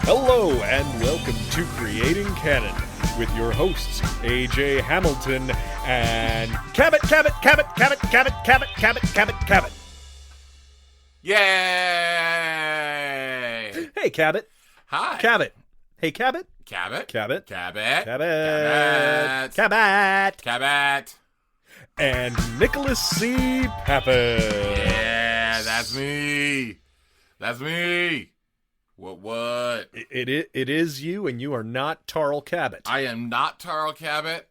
Hello and welcome to Creating Canon with your hosts AJ Hamilton and Cabot. Yay! Hey Cabot. Hi. Cabot. Hey Cabot. Cabot. Cabot. Cabot. Cabot. Cabot. Cabot. Cabot. And Nicholas C. Pappas. Yeah, that's me. That's me. What? It is you, and you are not Tarl Cabot. I am not Tarl Cabot,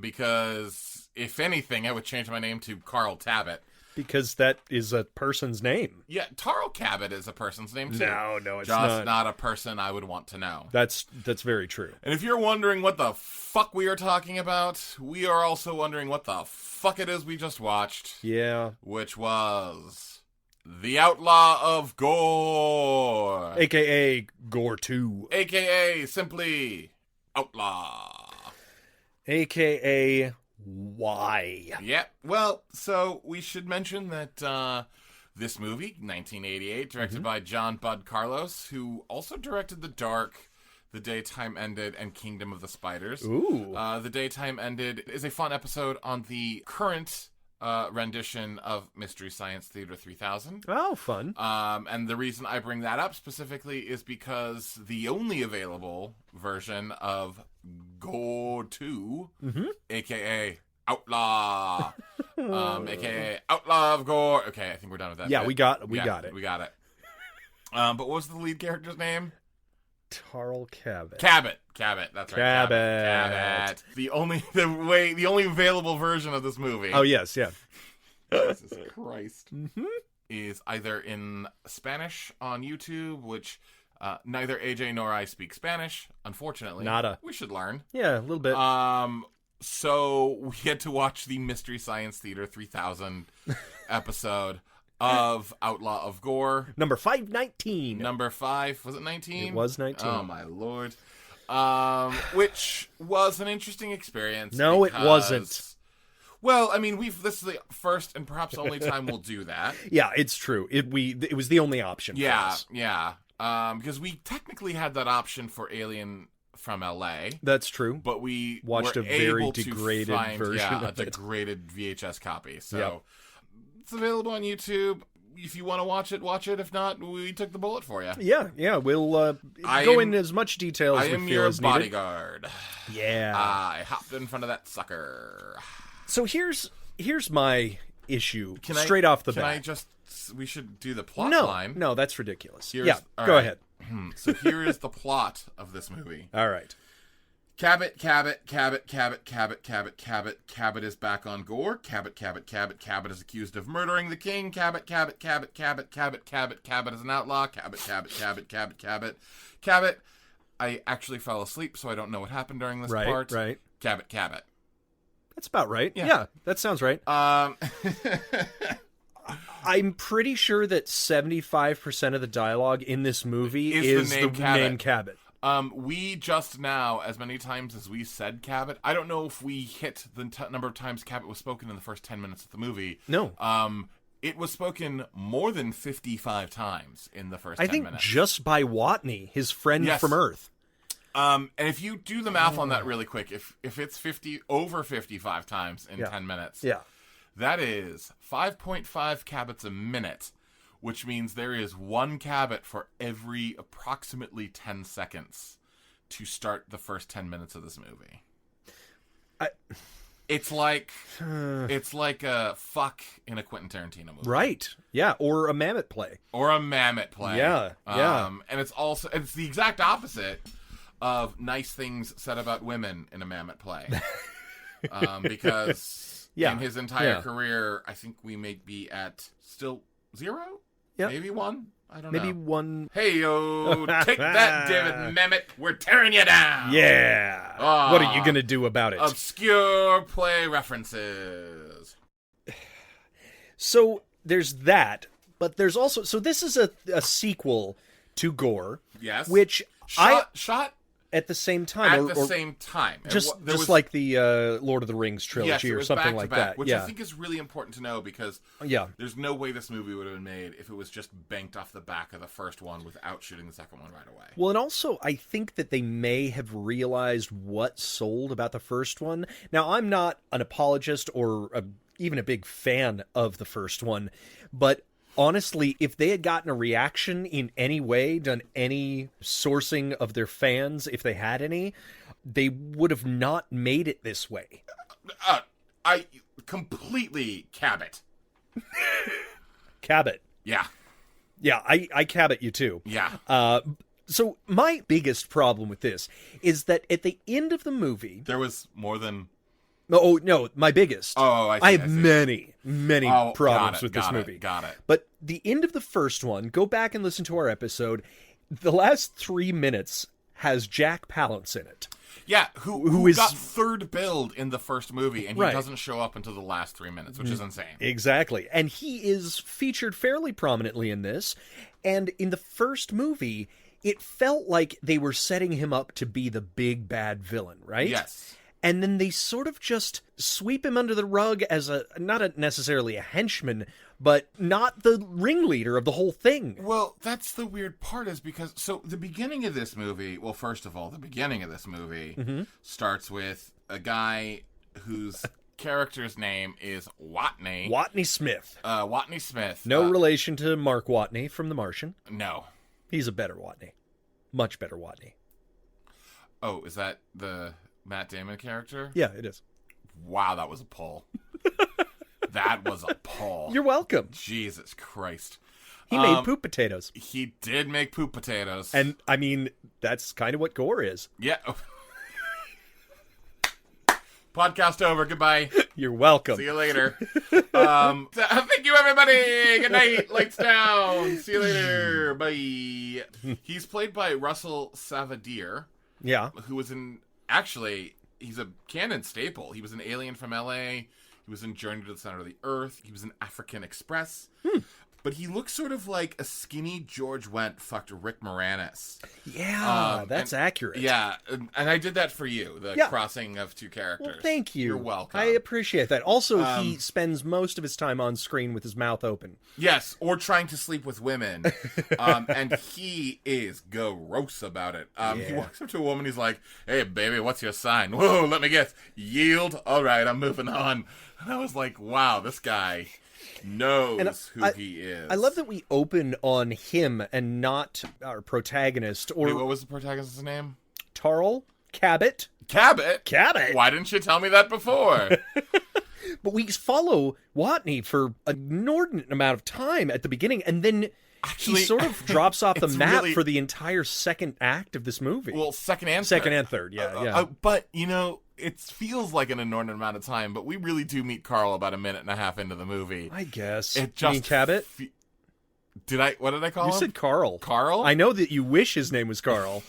because if anything, I would change my name to Carl Tabbitt. Because that is a person's name. Yeah, Tarl Cabot is a person's name too. No, it's just not a person I would want to know. That's very true. And if you're wondering what the fuck we are talking about, we are also wondering what the fuck it is we just watched. Yeah. Which was The Outlaw of Gor. AKA Gor II. AKA simply Outlaw. AKA why? Yeah, well, so we should mention that this movie, 1988, directed by John Bud Carlos, who also directed The Dark, The Daytime Ended, and Kingdom of the Spiders. Ooh. The Daytime Ended is a fun episode on the current rendition of Mystery Science Theater 3000. Oh, fun. And the reason I bring that up specifically is because the only available version of Gor II, a.k.a. Outlaw, a.k.a. Outlaw of Gor. Okay, I think we're done with that. Yeah, bit. we got it. We got it. But what was the lead character's name? Tarl Cabot. Cabot. That's right. Cabot. The only available version of this movie. Oh, yes, yeah. Jesus Christ. Is either in Spanish on YouTube, which neither AJ nor I speak Spanish, unfortunately. Nada. We should learn. Yeah, a little bit. So we had to watch the Mystery Science Theater 3000 episode of Outlaw of Gor. Number 519. Number 5. Was it 19? It was 19. Oh, my Lord. Which was an interesting experience. No, it wasn't. Well, I mean, this is the first and perhaps only time we'll do that. Yeah, it's true. It was the only option for us. Yeah. Because we technically had that option for Alien from LA. That's true. But we watched were a very able degraded to find, version of a it. degraded VHS copy. So Yep. It's available on YouTube. If you want to watch it. If not, we took the bullet for you. Yeah. We'll go in as much detail as we feel is needed. I am your bodyguard. Yeah. I hopped in front of that sucker. So here's my issue straight off the bat. We should do the plot line. No, that's ridiculous. Go ahead. So here is the plot of this movie. All right. Cabot is back on Gore. Cabot is accused of murdering the king. Cabot is an outlaw. Cabot. I actually fell asleep, so I don't know what happened during this part. Right. Cabot. That's about right. Yeah, that sounds right. I'm pretty sure that 75% of the dialogue in this movie is the name Cabot. We just now, as many times as we said Cabot, I don't know if we hit the number of times Cabot was spoken in the first 10 minutes of the movie. No. It was spoken more than 55 times in the first 10 minutes. I think just by Watney, his friend from Earth. And if you do the math on that really quick, if it's over 55 times in 10 minutes, that is 5.5 Cabots a minute, which means there is one Cabot for every approximately 10 seconds to start the first 10 minutes of this movie. It's like a fuck in a Quentin Tarantino movie. Right. Yeah, or a Mammoth play. Yeah. And it's the exact opposite of nice things said about women in a Mammoth play. Because in his entire career, I think we may be at still 0? Yeah. Maybe 1? I don't know. Maybe 1. Hey, yo, take that, David Mamet. We're tearing you down. Yeah. What are you going to do about it? Obscure play references. So there's that, but there's also... So this is a sequel to Gore. Yes. Which shot at the same time. At the same time. Just like the Lord of the Rings trilogy or something like that. Which I think is really important to know because there's no way this movie would have been made if it was just banked off the back of the first one without shooting the second one right away. Well, and also I think that they may have realized what sold about the first one. Now, I'm not an apologist or even a big fan of the first one, but honestly, if they had gotten a reaction in any way, done any sourcing of their fans, if they had any, they would have not made it this way. I completely Cabot. Cabot. Yeah. Yeah, I Cabot you too. Yeah. So my biggest problem with this is that at the end of the movie... There was more than... Oh, no, my biggest. Oh, I see. I have many problems with this movie. Got it. But the end of the first one, go back and listen to our episode. The last 3 minutes has Jack Palance in it. Yeah, who got third billed in the first movie, and he doesn't show up until the last 3 minutes, which is insane. Exactly. And he is featured fairly prominently in this. And in the first movie, it felt like they were setting him up to be the big bad villain, right? Yes. And then they sort of just sweep him under the rug as not necessarily a henchman, but not the ringleader of the whole thing. Well, that's the weird part is because, so the beginning of this movie, well, first of all, the beginning of this movie starts with a guy whose character's name is Watney. Watney Smith. Watney Smith. No relation to Mark Watney from The Martian. No. He's a better Watney. Much better Watney. Oh, is that the... Matt Damon character? Yeah, it is. Wow, that was a pull. That was a pull. You're welcome. Jesus Christ. He made poop potatoes. He did make poop potatoes. And, I mean, that's kind of what Gore is. Yeah. Podcast over. Goodbye. You're welcome. See you later. Thank you, everybody. Good night. Lights down. See you later. Bye. He's played by Russell Savadier. Yeah. Who was in... Actually, he's a canon staple. He was an Alien from L.A. He was in Journey to the Center of the Earth. He was in African Express. But he looks sort of like a skinny George Wendt fucked Rick Moranis. Yeah, that's accurate. Yeah, and I did that for you, the crossing of two characters. Well, thank you. You're welcome. I appreciate that. Also, he spends most of his time on screen with his mouth open. Yes, or trying to sleep with women. And he is gross about it. He walks up to a woman, he's like, "Hey, baby, what's your sign?" "Whoa, let me guess. Yield? All right, I'm moving on." And I was like, wow, this guy... knows who he is. I love that we open on him and not our protagonist. Or wait, what was the protagonist's name? Tarl Cabot. Cabot? Why didn't you tell me that before? But we follow Watney for an inordinate amount of time at the beginning, and then he sort of drops off the map for the entire second act of this movie. Well, second and third. Yeah. But, you know... It feels like an inordinate amount of time, but we really do meet Carl about a minute and a half into the movie. I guess. It just... You mean Cabot? What did I call him? You said Carl. Carl? I know that you wish his name was Carl,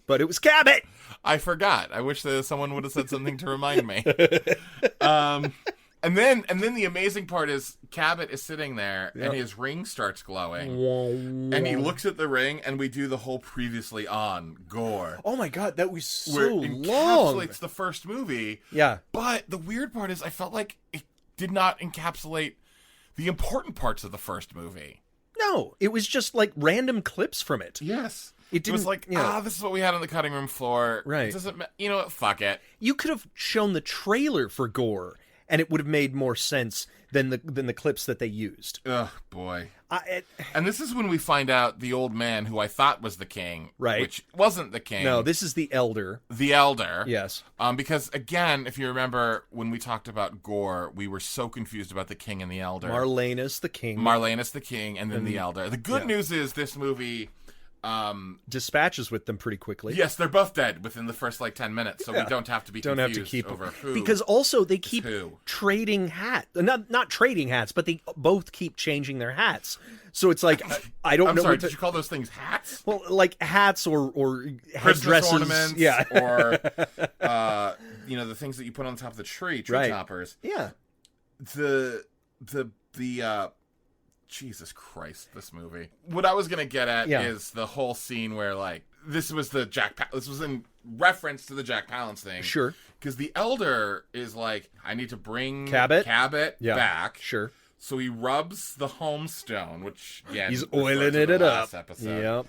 but it was Cabot! I forgot. I wish that someone would have said something to remind me. And then the amazing part is Cabot is sitting there and his ring starts glowing. And he looks at the ring and we do the whole previously on Gore. Oh my god, that was so long. Encapsulates the first movie. Yeah. But the weird part is I felt like it did not encapsulate the important parts of the first movie. No, it was just like random clips from it. Yes. It was like, this is what we had on the cutting room floor. Right. It doesn't, you know what, fuck it. You could have shown the trailer for Gore and it would have made more sense than the clips that they used. Oh, boy. And this is when we find out the old man who I thought was the king, right, which wasn't the king. No, this is the elder. The elder. Yes. Because, again, if you remember when we talked about Gore, we were so confused about the king and the elder. Marlenus the king. Marlenus the king, and then the elder. The good news is this movie... dispatches with them pretty quickly. Yes, they're both dead within the first 10 minutes, so we don't have to be confused over who. Because also they keep trading hats. Not trading hats, but they both keep changing their hats. So it's like I don't know. I'm sorry, did you call those things hats? Well, like hats or headdresses, ornaments, or the things that you put on top of the tree toppers. Yeah. The Jesus Christ, this movie. What I was going to get at is the whole scene where, like, this was this was in reference to the Jack Palance thing. Sure. Because the elder is like, I need to bring Cabot back. Sure. So he rubs the homestone, which again, he's oiling it up. Episode, yep.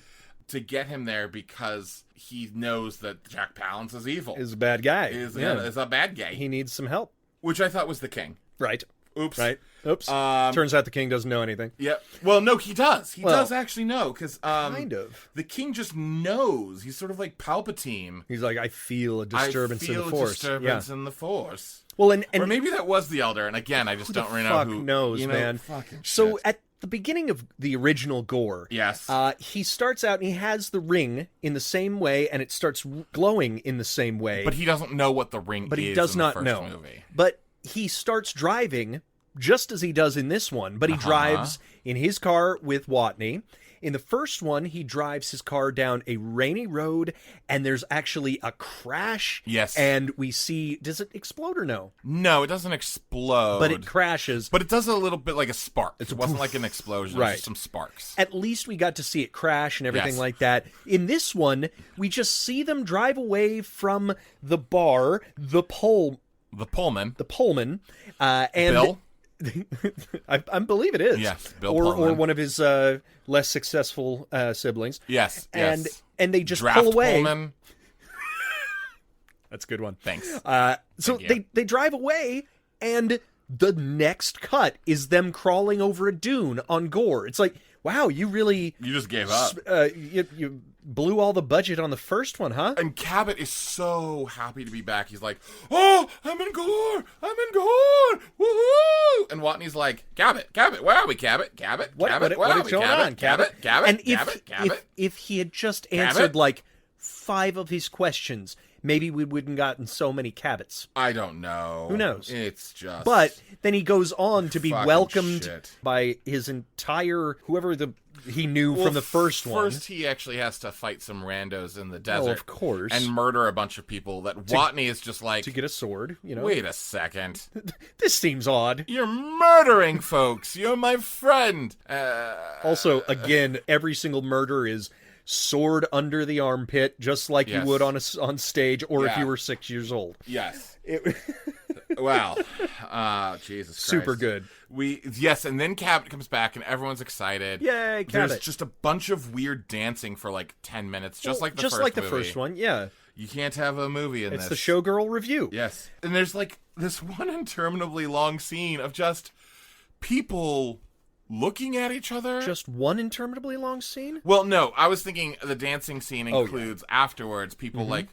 To get him there because he knows that Jack Palance is evil. Is a bad guy. Is a bad guy. He needs some help. Which I thought was the king. Right. Oops. Right. Oops. Turns out the king doesn't know anything. Yep. Well, no, he does. He does actually know, because kind of. The king just knows. He's sort of like Palpatine. He's like, I feel a disturbance in the Force. I feel a disturbance in the Force. Well, and or maybe that was the elder. And again, I just don't really know who knows, man. So at the beginning of the original Gore, yes, he starts out and he has the ring in the same way, and it starts glowing in the same way. But he doesn't know what the ring is. But he does not know. Movie. But he starts driving just as he does in this one, but he drives in his car with Watney. In the first one, he drives his car down a rainy road, and there's actually a crash. Yes. And we see... Does it explode or no? No, it doesn't explode. But it crashes. But it does a little bit like a spark. It wasn't like an explosion. Right. It was just some sparks. At least we got to see it crash and everything like that. In this one, we just see them drive away from the bar, the Pullman. And Bill? I believe it is. Yes, Bill or one of his less successful siblings. Yes, and they just Draft pull away. Pullman. That's a good one. Thanks. So they drive away, and the next cut is them crawling over a dune on Gore. It's like, wow, you just gave up. You blew all the budget on the first one, huh? And Cabot is so happy to be back. He's like, oh, I'm in Gore. Woohoo! And Watney's like, Cabot, where are we, Cabot? Cabot, what is going on, Cabot? And if he had just answered like 5 of his questions, maybe we wouldn't gotten so many Cabots. I don't know. Who knows? It's just... But then he goes on to be welcomed by his entire... Whoever he knew from the first one. First, he actually has to fight some randos in the desert. Oh, of course. And murder a bunch of people that Watney is just like... To get a sword, you know? Wait a second. This seems odd. You're murdering folks. You're my friend. Also, again, every single murder is... sword under the armpit, just like you would on stage, or if you were 6 years old. Yes. Wow. Jesus Christ. Super good. And then Cabot comes back and everyone's excited. Yay, Cabot. There's just a bunch of weird dancing for like 10 minutes, just like the first one, yeah. You can't have a movie in this. It's the Showgirl review. Yes. And there's like this one interminably long scene of just people looking at each other. Just one interminably long scene? Well, no. I was thinking the dancing scene includes afterwards people like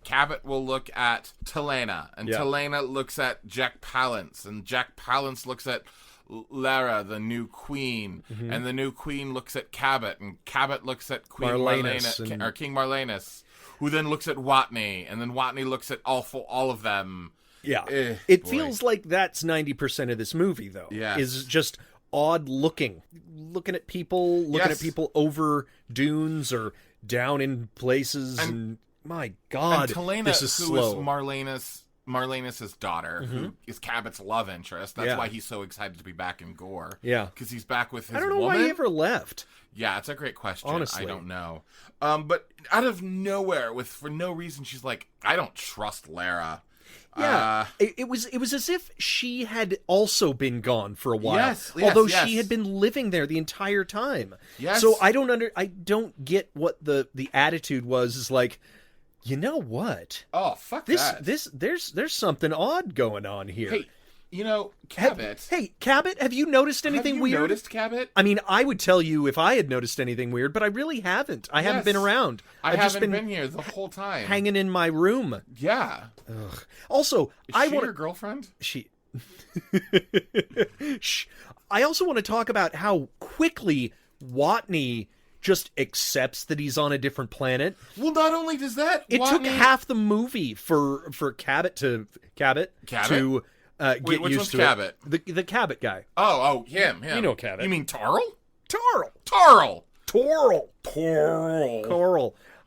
Cabot will look at Talena, and Talena looks at Jack Palance, and Jack Palance looks at Lara, the new queen, and the new queen looks at Cabot, and Cabot looks at Queen Marlena, or King Marlenus, who then looks at Watney, and then Watney looks at all of them. Yeah. It feels like that's 90% of this movie, though. Yeah. Is just odd looking at people, at people over dunes or down in places, and my God, and Talena, this is slow. Who is Marlenus' daughter, who is Cabot's love interest. That's why he's so excited to be back in Gore. Yeah. Because he's back with his woman. I don't know why he ever left. Yeah, it's a great question. Honestly. I don't know. But out of nowhere, for no reason, she's like, I don't trust Lara. Yeah, it was as if she had also been gone for a while. Yes, although she had been living there the entire time. Yes. So I don't get what the attitude was. Is like, you know what? Oh, fuck that. There's something odd going on here. Hey, you know, Cabot. Cabot, have you noticed anything weird? Have you noticed Cabot? I mean, I would tell you if I had noticed anything weird, but I really haven't. I haven't been around. I've just been here the whole time. Hanging in my room. Yeah. Ugh. Also, Is she your girlfriend? I also want to talk about how quickly Watney just accepts that he's on a different planet. Well, not only does that, it took half the movie for Cabot to get Wait, which used one's to Cabot? it. The Cabot guy. Oh, him. You know Cabot. You mean Tarl? Tarl.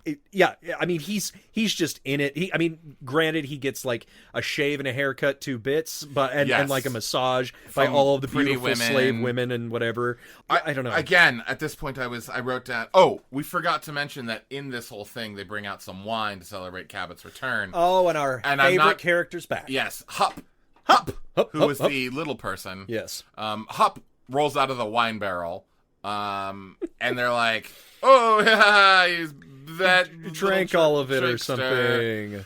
I mean, he's just in it. Granted, he gets like a shave and a haircut, 2 bits, and like a massage by all of the beautiful women. Slave women and whatever. I don't know. Again, at this point, I wrote down. Oh, we forgot to mention that in this whole thing, they bring out some wine to celebrate Cabot's return. Oh, and our favorite character's back. Yes, Hupp, who was the little person. Yes, Hupp rolls out of the wine barrel, and they're like, "Oh, yeah, he's that drank all of it or something."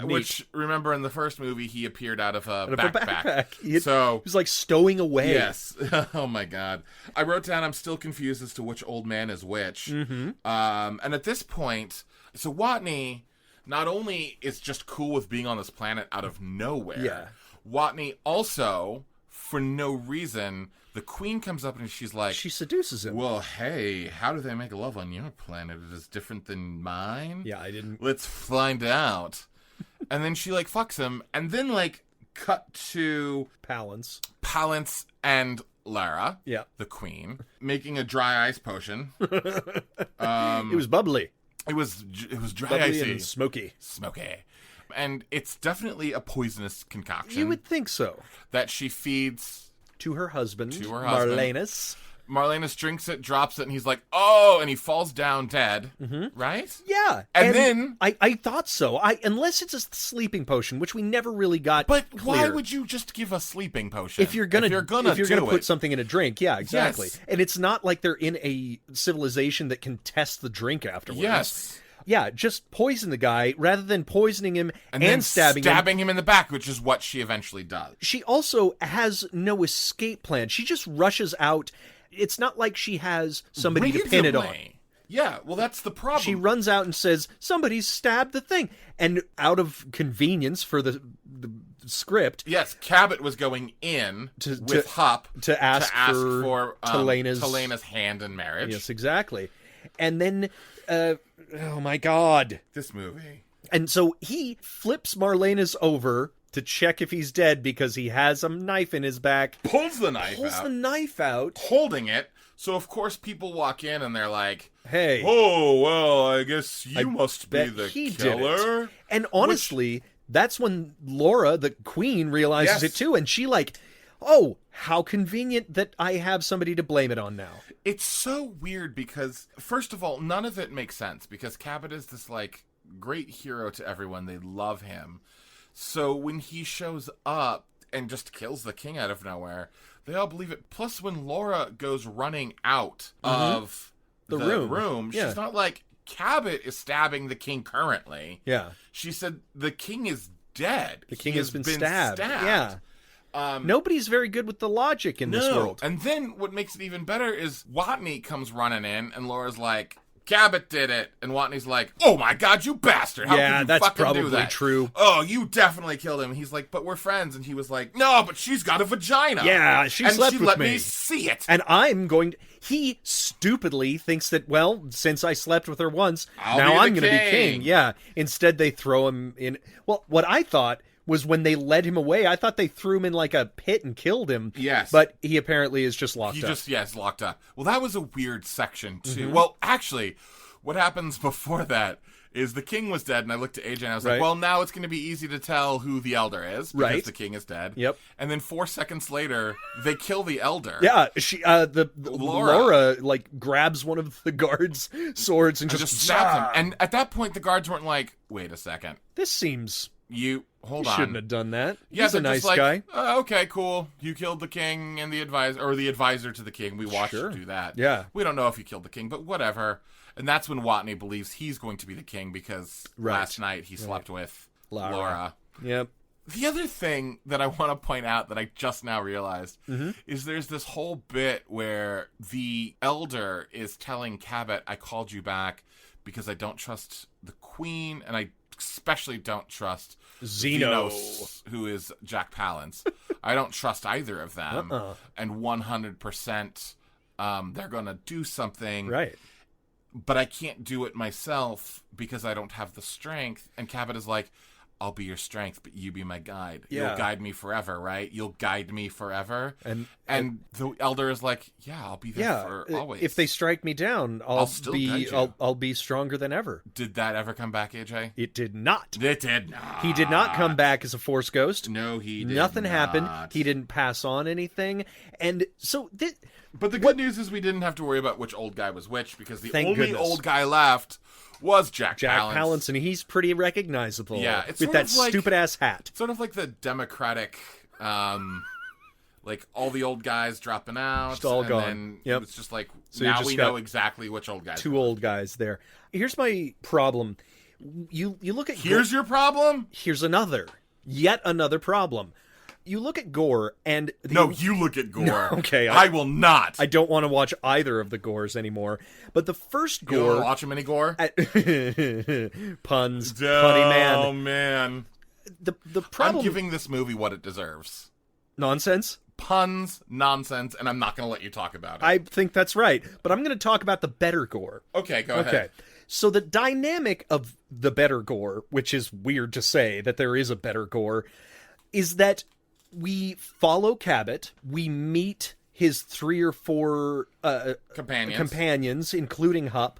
Which, remember, in the first movie, he appeared out of a backpack. He was like stowing away. Yes. Oh my God. I wrote down, I'm still confused as to which old man is which. Mm-hmm. And at this point, so Watney not only is just cool with being on this planet out of nowhere. Watney also, for no reason, the queen comes up and she's like... She seduces him. Well, hey, how do they make love on your planet? It is different than mine? Yeah, I didn't... Let's find out. And then she, like, fucks him. And then, like, cut to... Palance and Lara, the queen, making a dry ice potion. It was bubbly. It was dry, bubbly icy. And smoky. And it's definitely a poisonous concoction. You would think so. That she feeds... To her husband. Marlenus. Marlenus drinks it, drops it, and he's like, oh, and he falls down dead. Mm-hmm. Right? Yeah. And then... I thought so. Unless it's a sleeping potion, which we never really got But clear. Why would you just give a sleeping potion? If you're gonna put something in a drink, yeah, exactly. Yes. And it's not like they're in a civilization that can test the drink afterwards. Yes. Yeah, just poison the guy rather than poisoning him and stabbing him in the back, which is what she eventually does. She also has no escape plan. She just rushes out. It's not like she has somebody to pin it on. Yeah, well, that's the problem. She runs out and says, somebody's stabbed the thing. And out of convenience for the script... Yes, Cabot was going in with Hupp to ask for Telena's hand in marriage. Yes, exactly. And then... oh my God. This movie. And so he flips Marlenus over to check if he's dead because he has a knife in his back. Pulls the knife out. Holding it. So, of course, people walk in and they're like, hey. Oh, well, I guess you must be the killer. And honestly, that's when Laura, the queen, realizes it too. And she like, oh, how convenient that I have somebody to blame it on now. It's so weird because, first of all, none of it makes sense because Cabot is this, like, great hero to everyone. They love him. So when he shows up and just kills the king out of nowhere, they all believe it. Plus, when Laura goes running out of the room, she's not like, Cabot is stabbing the king currently. Yeah. She said, the king is dead. The king has been stabbed. Yeah. Nobody's very good with the logic in this world. And then what makes it even better is Watney comes running in, and Laura's like, Cabot did it. And Watney's like, oh my God, you bastard. How could you that's fucking probably do that? True. Oh, you definitely killed him. He's like, but we're friends. And he was like, no, but she's got a vagina. Yeah, she slept with me. let me see it. And I'm going to... He stupidly thinks that, well, since I slept with her once, now I'm going to be king. Yeah. Instead, they throw him in... Well, what I thought was when they led him away, I thought they threw him in like a pit and killed him. Yes. But he apparently is just locked up. Is locked up. Well, that was a weird section, too. Mm-hmm. Well, actually, what happens before that is the king was dead, and I looked at AJ and I was like, well, now it's going to be easy to tell who the elder is, because the king is dead. Yep. And then 4 seconds later, they kill the elder. Yeah, she, Laura, like, grabs one of the guards' swords and just stabs him. And at that point, the guards weren't like, wait a second. This seems... Hold on. Shouldn't have done that. Yeah, he's a nice guy. Okay, cool. You killed the king and the advisor to the king. We watched you do that. Yeah. We don't know if you killed the king, but whatever. And that's when Watney believes he's going to be the king because last night he slept with Laura. Yep. The other thing that I want to point out that I just now realized is there's this whole bit where the elder is telling Cabot, I called you back because I don't trust the queen, and I especially don't trust Xenos, who is Jack Palance. I don't trust either of them. And 100% they're going to do something. Right. But I can't do it myself because I don't have the strength. And Cabot is like, I'll be your strength, but you be my guide. Yeah. You'll guide me forever, right? You'll guide me forever. And the elder is like, yeah, I'll be there for always. If they strike me down, I'll be stronger than ever. Did that ever come back, AJ? It did not. It did not. He did not come back as a Force ghost. No, he did Nothing not. happened. He didn't pass on anything. And so... But the good news is we didn't have to worry about which old guy was which, because the only goodness. old guy left was Jack Palance, and he's pretty recognizable. Yeah, it's with that stupid-ass hat. Sort of like the Democratic... like all the old guys dropping out, just all gone. Then yep. It's just like now we know exactly which old guys. Two old guys there. Here's my problem. You look at Here's your problem? Here's yet another problem. You look at Gore and you look at Gore. No, okay, I will not. I don't want to watch either of the Gores anymore. But the first Gore, you don't want to watch him any Gore? Puns, funny man. Oh man. The problem. I'm giving this movie what it deserves. Nonsense. Puns, nonsense, and I'm not going to let you talk about it. I think that's right, but I'm going to talk about the better Gore. Okay, go ahead. Okay. So the dynamic of the better Gore, which is weird to say that there is a better Gore, is that we follow Cabot, we meet his 3 or 4 companions, including Hupp,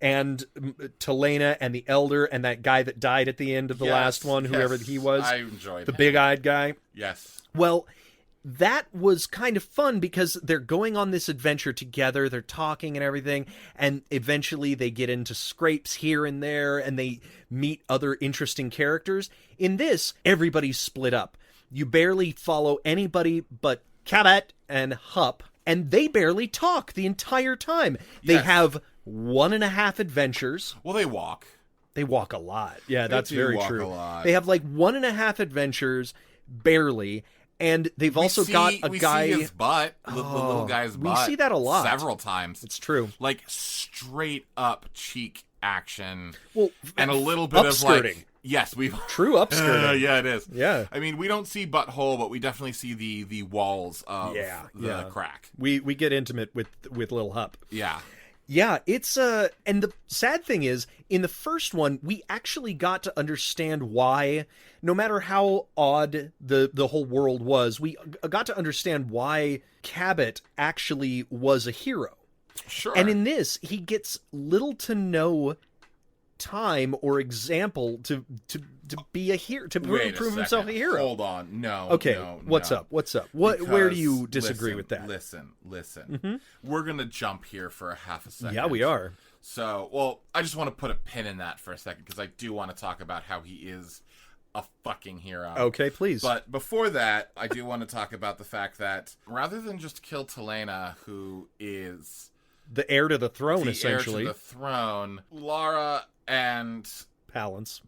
and Talena and the Elder and that guy that died at the end of the last one, whoever he was. I enjoyed the big-eyed guy. Yes. Well, that was kind of fun because they're going on this adventure together, they're talking and everything, and eventually they get into scrapes here and there, and they meet other interesting characters. In this, everybody's split up. You barely follow anybody but Cabot and Hupp, and they barely talk the entire time. They have 1.5 adventures. Well, they walk. They walk a lot. Yeah, that's very true. A lot. They have like 1.5 adventures, barely, and they've also got a guy. We see his butt, the little guy's butt. We see that a lot, several times. It's true. Like straight up cheek action. Well, and a little bit of like. Yes, we've true upskirting. Yeah, it is. Yeah, I mean, we don't see butthole, but we definitely see the walls of the crack. We get intimate with little Hupp. Yeah. Yeah, it's and the sad thing is, in the first one, we actually got to understand why, no matter how odd the whole world was, we got to understand why Cabot actually was a hero. Sure. And in this, he gets little to no time or example to be a hero, to prove himself a hero. Hold on. No. Okay. No, What's up? Where do you disagree with that? Listen. Mm-hmm. We're going to jump here for a half a second. Yeah, we are. So, well, I just want to put a pin in that for a second because I do want to talk about how he is a fucking hero. Okay, please. But before that, I do want to talk about the fact that rather than just kill Talena, who is the heir to the throne, essentially. Heir to the throne, Lara and Palance,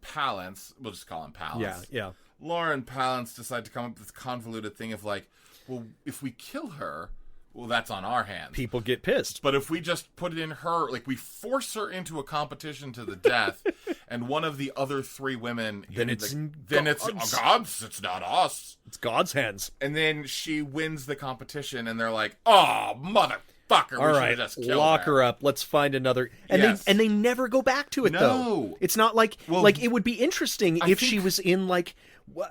we'll just call him Palance. Yeah. Lara and Palance decide to come up with this convoluted thing of like, well, if we kill her, well, that's on our hands. People get pissed. But if we just put it in her, like we force her into a competition to the death, and one of the other 3 women, then it's God's. It's not us. It's God's hands. And then she wins the competition, and they're like, oh, motherfucker. All right, lock her up. Let's find another. And they never go back to it, though. It's not like it would be interesting if she was in like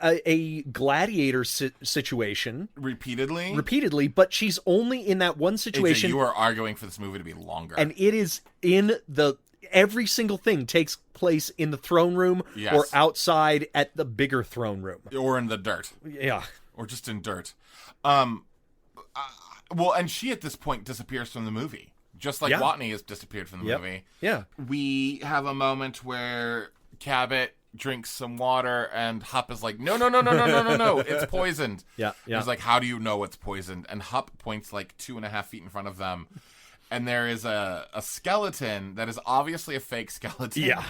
a gladiator situation repeatedly, but she's only in that one situation. AJ, you are arguing for this movie to be longer, and it is in every single thing takes place in the throne room or outside at the bigger throne room or in the dirt, or just in dirt. Well, and she at this point disappears from the movie, just like Watney has disappeared from the movie. Yeah, we have a moment where Cabot drinks some water, and Hupp is like, no, it's poisoned. Yeah. He's like, how do you know it's poisoned? And Hupp points like 2.5 feet in front of them, and there is a skeleton that is obviously a fake skeleton. Yeah.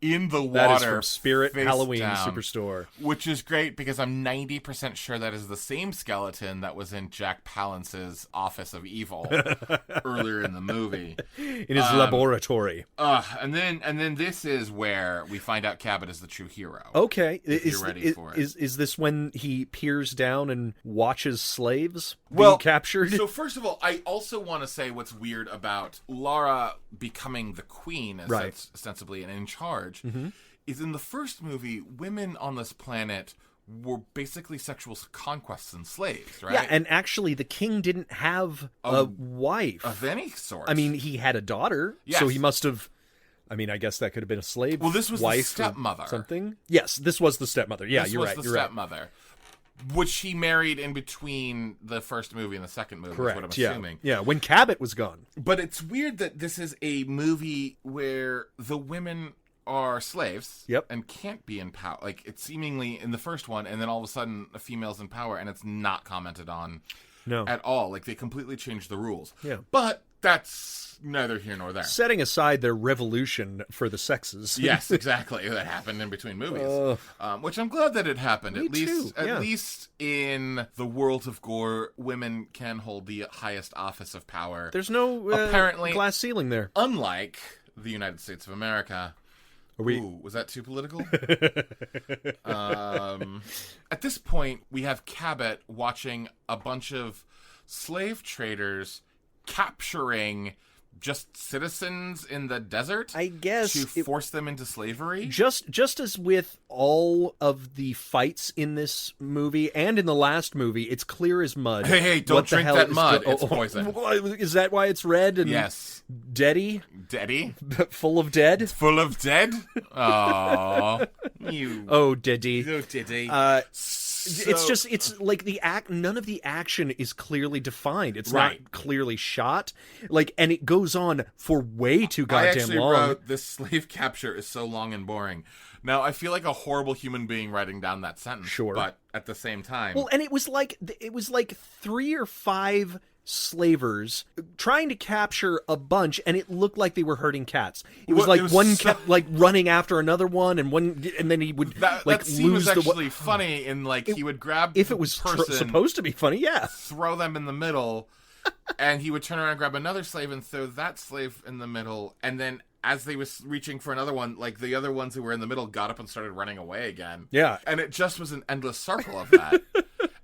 In the water. That is from Spirit Halloween Superstore. Which is great because I'm 90% sure that is the same skeleton that was in Jack Palance's Office of Evil earlier in the movie. In his laboratory. And then this is where we find out Cabot is the true hero. Okay. You're ready for it. Is this when he peers down and watches slaves being captured? So first of all, I also want to say what's weird about Lara becoming the queen, ostensibly, and in charge, is in the first movie, women on this planet were basically sexual conquests and slaves, right? Yeah, and actually the king didn't have a wife. Of any sort. I mean, he had a daughter, so he must have... I mean, I guess that could have been a slave. Well, this was wife the stepmother. Something? Yes, this was the stepmother. Yeah, you're right. This was the stepmother. Which he married in between the first movie and the second movie, correct, is what I'm assuming. Yeah, when Cabot was gone. But it's weird that this is a movie where the women are slaves and can't be in power. Like, it's seemingly in the first one, and then all of a sudden a female's in power, and it's not commented on at all. Like, they completely changed the rules. Yeah. But that's neither here nor there. Setting aside their revolution for the sexes. Yes, exactly. That happened in between movies. Which I'm glad that it happened. Me too. At least in the world of Gore, women can hold the highest office of power. There's no apparently glass ceiling there. Unlike the United States of America. Ooh, was that too political? At this point, we have Cabot watching a bunch of slave traders capturing just citizens in the desert, I guess, to force them into slavery. Just as with all of the fights in this movie and in the last movie, it's clear as mud. Hey, don't drink that mud. It's poison. Is that why it's red? And yes. Deady? Full of dead? Full of dead? Oh, you. Oh, Diddy. Oh, Diddy. It's like none of the action is clearly defined. It's not clearly shot. Like, and it goes on for way too goddamn long. I actually wrote, this slave capture is so long and boring. Now, I feel like a horrible human being writing down that sentence. Sure. But at the same time. Well, and it was like 3 or 5 slavers trying to capture a bunch, and it looked like they were herding cats. It was one kept like running after another one, and then he would that scene was actually funny. In he would grab if it was supposed to be funny, throw them in the middle, and he would turn around and grab another slave and throw that slave in the middle, and then as they was reaching for another one, like the other ones who were in the middle got up and started running away again. Yeah, and it just was an endless circle of that,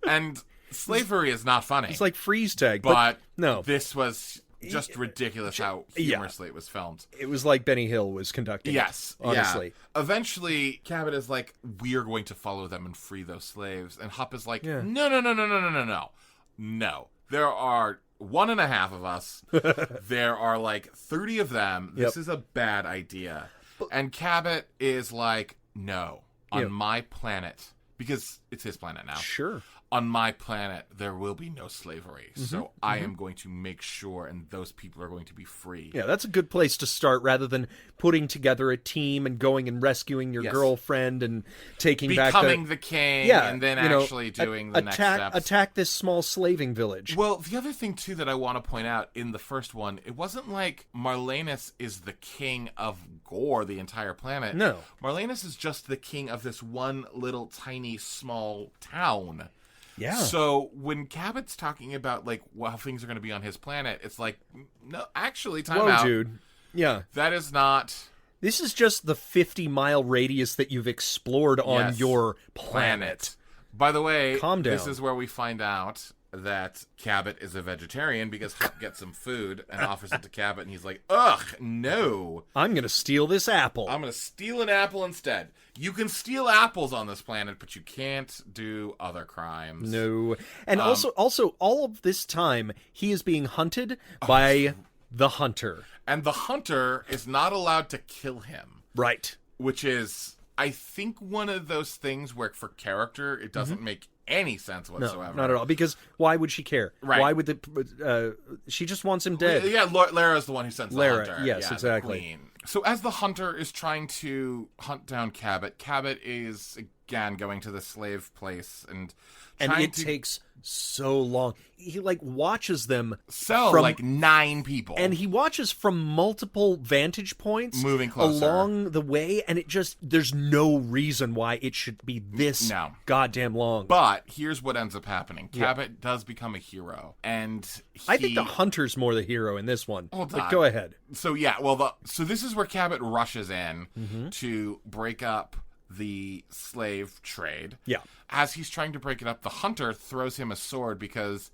and. Slavery is not funny. It's like freeze tag. But no. This was just ridiculous how humorously it was filmed. It was like Benny Hill was conducting. Yes. Honestly. Yeah. Eventually, Cabot is like, we are going to follow them and free those slaves. And Hupp is like, no. No. There are 1.5 of us. There are like 30 of them. This is a bad idea. And Cabot is like, no. On my planet. Because it's his planet now. Sure. On my planet, there will be no slavery. So I am going to make sure, and those people are going to be free. Yeah, that's a good place to start, rather than putting together a team and going and rescuing your girlfriend and becoming the king, and then actually doing the next steps. Attack this small slaving village. Well, the other thing, too, that I want to point out in the first one, it wasn't like Marlanus is the king of Gore, the entire planet. No. Marlanus is just the king of this one little tiny small town. Yeah. So when Cabot's talking about how things are going to be on his planet, it's like, no, actually, time out. Dude. Yeah. That is not. This is just the 50-mile radius that you've explored on your planet. By the way, calm down. This is where we find out that Cabot is a vegetarian because Hupp gets some food and offers it to Cabot, and he's like, ugh, no. I'm going to steal this apple. I'm going to steal an apple instead. You can steal apples on this planet, but you can't do other crimes. No. And also, all of this time, he is being hunted by the hunter. And the hunter is not allowed to kill him. Right. Which is, I think, one of those things where, for character, it doesn't make any sense whatsoever. No, not at all. Because why would she care? Right. Why would she just wants him dead? Yeah, Lara's the one who sends the hunter. Yes, exactly. The queen. So as the hunter is trying to hunt down Cabot, Cabot is again going to the slave place and it takes so long. He watches them sell from 9 people, and he watches from multiple vantage points, moving closer along the way, and there's no reason why it should be this goddamn long. But here's what ends up happening: Cabot does become a hero, and I think the hunter's more the hero in this one. But go ahead. So so this is where Cabot rushes in to break up the slave trade. Yeah. As he's trying to break it up, the hunter throws him a sword because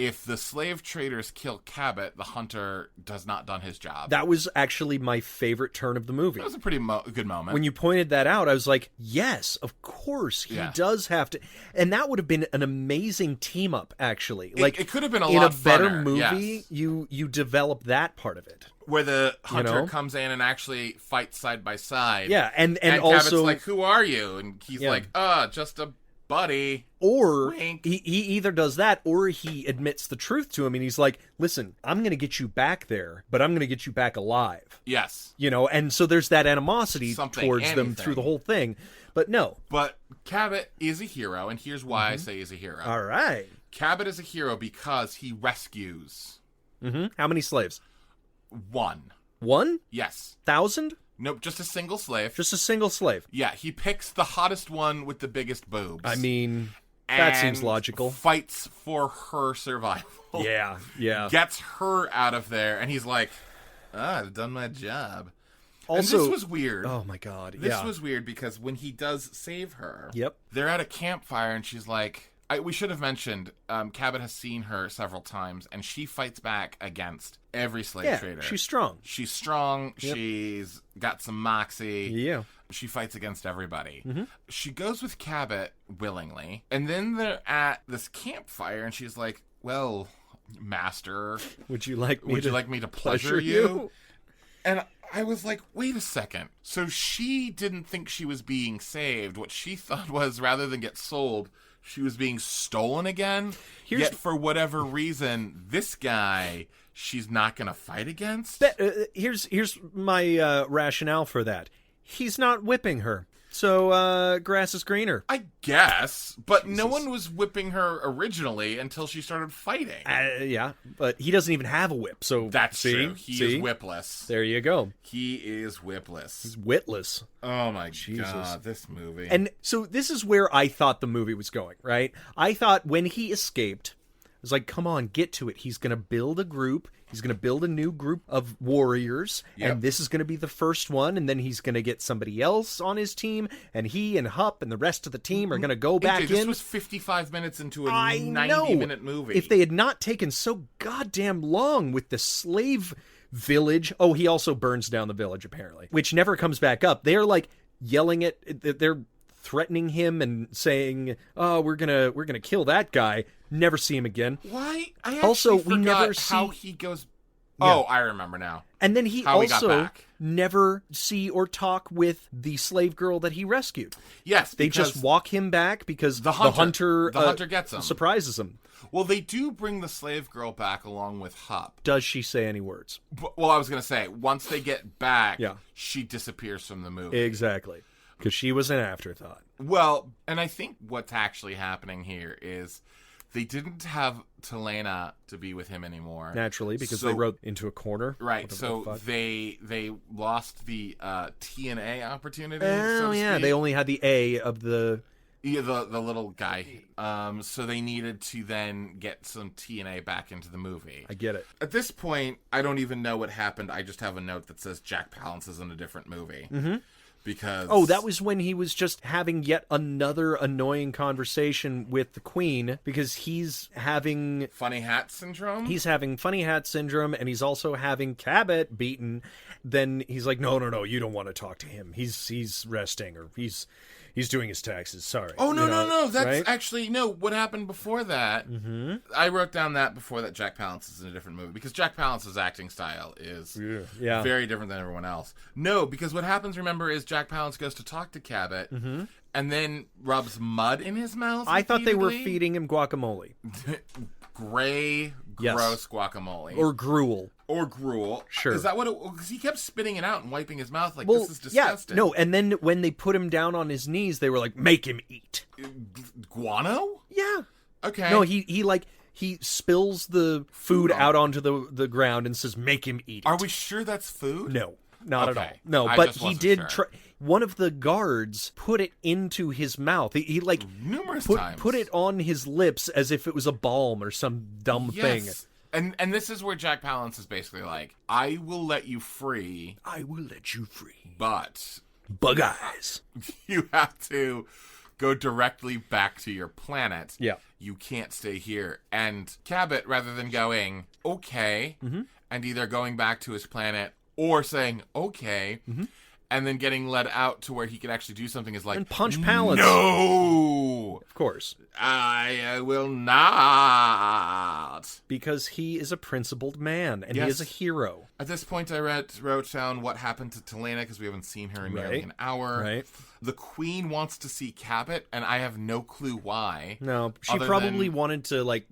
if the slave traders kill Cabot, the hunter does not done his job. That was actually my favorite turn of the movie. That was a pretty good moment. When you pointed that out, I was like, yes, of course, he does have to. And that would have been an amazing team up, actually. It could have been a lot funner. In a better movie, you develop that part of it. Where the hunter comes in and actually fights side by side. Yeah, and also... Cabot's like, who are you? And he's like, just a buddy. Or he either does that, or he admits the truth to him, and he's like, listen, I'm going to get you back there, but I'm going to get you back alive. Yes. And so there's that animosity towards them through the whole thing. But no. But Cabot is a hero, and here's why I say he's a hero. All right. Cabot is a hero because he rescues. How many slaves? 1. 1? Yes. 1,000? Nope, just a single slave. Just a single slave. Yeah, he picks the hottest one with the biggest boobs. I mean, that seems logical. Fights for her survival. Yeah. Gets her out of there, and he's like, I've done my job. Also, and this was weird. Oh my god, This was weird because when he does save her, yep, they're at a campfire, and she's like, we should have mentioned, Cabot has seen her several times, and she fights back against every slave trader. She's strong. She's strong. Yep. She's got some moxie. Yeah. She fights against everybody. She goes with Cabot willingly, and then they're at this campfire, and she's like, well, master, would you like me to pleasure you? And I was like, wait a second. So she didn't think she was being saved. What she thought was, rather than get sold, she was being stolen again. Yet for whatever reason, this guy, she's not going to fight against. Here's my rationale for that. He's not whipping her. So, grass is greener. I guess, but Jesus. No one was whipping her originally until she started fighting. Yeah, but he doesn't even have a whip, so... That's true. He is whipless. There you go. He is whipless. He's witless. Oh my God, this movie. And so this is where I thought the movie was going, right? I thought when he escaped, I was like, come on, get to it. He's going to build a group. He's going to build a new group of warriors, and this is going to be the first one, and then he's going to get somebody else on his team, and he and Hupp and the rest of the team are going to go back in. This was 55 minutes into a 90-minute movie. If they had not taken so goddamn long with the slave village... Oh, he also burns down the village, apparently, which never comes back up. They're, like, yelling at... They're threatening him and saying, oh, we're gonna kill that guy. Never see him again. Why? We never see how he goes. Oh, I remember now. And then he never see or talk with the slave girl that he rescued. Yes, they just walk him back because the hunter gets him, surprises him. Well, they do bring the slave girl back along with Hupp. Does she say any words? Well, I was going to say, once they get back, she disappears from the movie. Exactly. Because she was an afterthought. Well, and I think what's actually happening here is they didn't have Talena to be with him anymore. Naturally, because they wrote into a corner. Right, so they lost the TNA opportunity, so to speak. They only had the A of the... Yeah, the little guy. So they needed to then get some TNA back into the movie. I get it. At this point, I don't even know what happened. I just have a note that says Jack Palance is in a different movie. Mm-hmm. Because... Oh, that was when he was just having yet another annoying conversation with the Queen, because he's having... Funny hat syndrome? He's having funny hat syndrome, and he's also having Cabot beaten. Then he's like, no, you don't want to talk to him. He's resting, or he's doing his taxes. Sorry. Oh, no. That's actually... No, what happened before that... Mm-hmm. I wrote down that before that Jack Palance is in a different movie. Because Jack Palance's acting style is very different than everyone else. No, because what happens, remember, is Jack Palance goes to talk to Cabot... Mm-hmm. And then rubs mud in his mouth. I thought they were feeding him guacamole. Gray, gross guacamole. Or gruel. Sure. Is that what it... Because he kept spitting it out and wiping his mouth like, this is disgusting. Yeah, no, and then when they put him down on his knees, they were like, make him eat. Guano? Yeah. Okay. No, he spills the food out onto the ground and says, make him eat it. Are we sure that's food? No, not at all. No, but he did try... One of the guards put it into his mouth. He numerous times put it on his lips as if it was a balm or some dumb thing. And this is where Jack Palance is basically like, I will let you free. I will let you free. But bug eyes. You have to go directly back to your planet. Yeah. You can't stay here. And Cabot, rather than going, okay, and either going back to his planet or saying, okay, and then getting led out to where he can actually do something is like... And punch Palance. No! Of course. I will not. Because he is a principled man, and he is a hero. At this point, I wrote down what happened to Talena, because we haven't seen her in nearly an hour. Right. The Queen wants to see Cabot, and I have no clue why. No, she probably wanted to, like,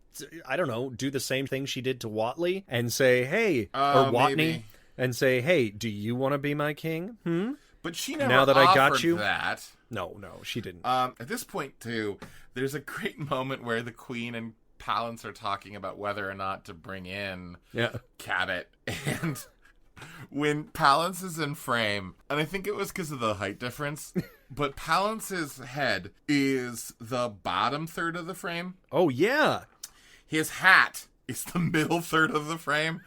I don't know, do the same thing she did to Watney, and say, hey, or Watney... Maybe. And say, hey, do you want to be my king? But she never now that I got you that. No, she didn't. At this point, too, there's a great moment where the Queen and Palance are talking about whether or not to bring in Cabot. And when Palance is in frame, and I think it was because of the height difference, but Palance's head is the bottom third of the frame. Oh, yeah. His hat is the middle third of the frame.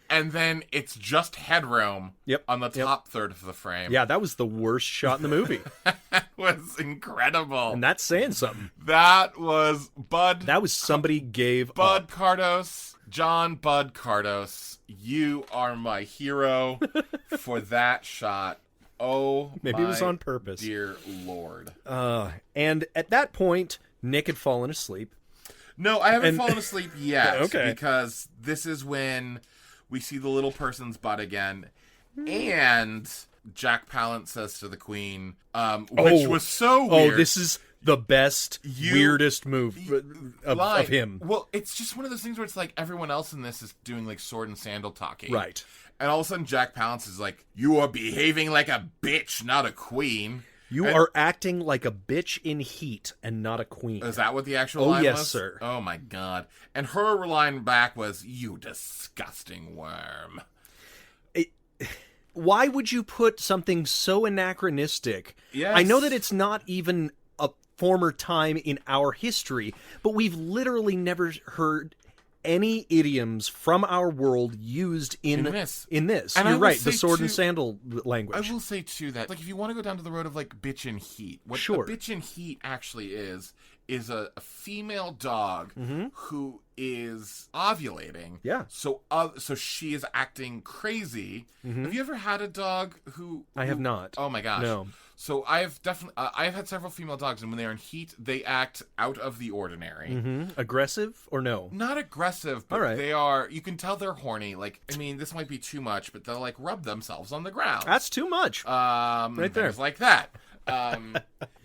And then it's just headroom on the top third of the frame. Yeah, that was the worst shot in the movie. That was incredible. And that's saying something. That was Bud. That was somebody gave Bud up. Cardos. John Bud Cardos. You are my hero for that shot. Oh, maybe it was on purpose. Dear Lord. And at that point, Nick had fallen asleep. No, I haven't fallen asleep yet. Okay. Because this is when... we see the little person's butt again, and Jack Palance says to the Queen, which was so weird. Oh, this is the best, weirdest move of him. Well, it's just one of those things where it's like everyone else in this is doing like sword and sandal talking. Right. And all of a sudden Jack Palance is like, you are behaving like a bitch, not a queen. You are acting like a bitch in heat and not a queen. Is that what the actual line was? Oh, yes, sir. Oh, my God. And her line back was, you disgusting worm. Why would you put something so anachronistic? Yes. I know that it's not even a former time in our history, but we've literally never heard any idioms from our world used in this. And you're right, the sword and sandal language. I will say, too, that like if you want to go down to the road of like bitch and heat, what the bitch and heat actually is a female dog who is ovulating. Yeah. So she is acting crazy. Have you ever had a dog who... I have not. Oh, my gosh. No. So I've definitely... I've had several female dogs, and when they're in heat, they act out of the ordinary. Aggressive or no? Not aggressive, but they are... You can tell they're horny. Like, I mean, this might be too much, but they'll, like, rub themselves on the ground. That's too much. Right there. Things like that.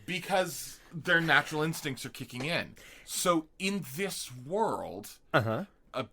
Because their natural instincts are kicking in. So in this world, a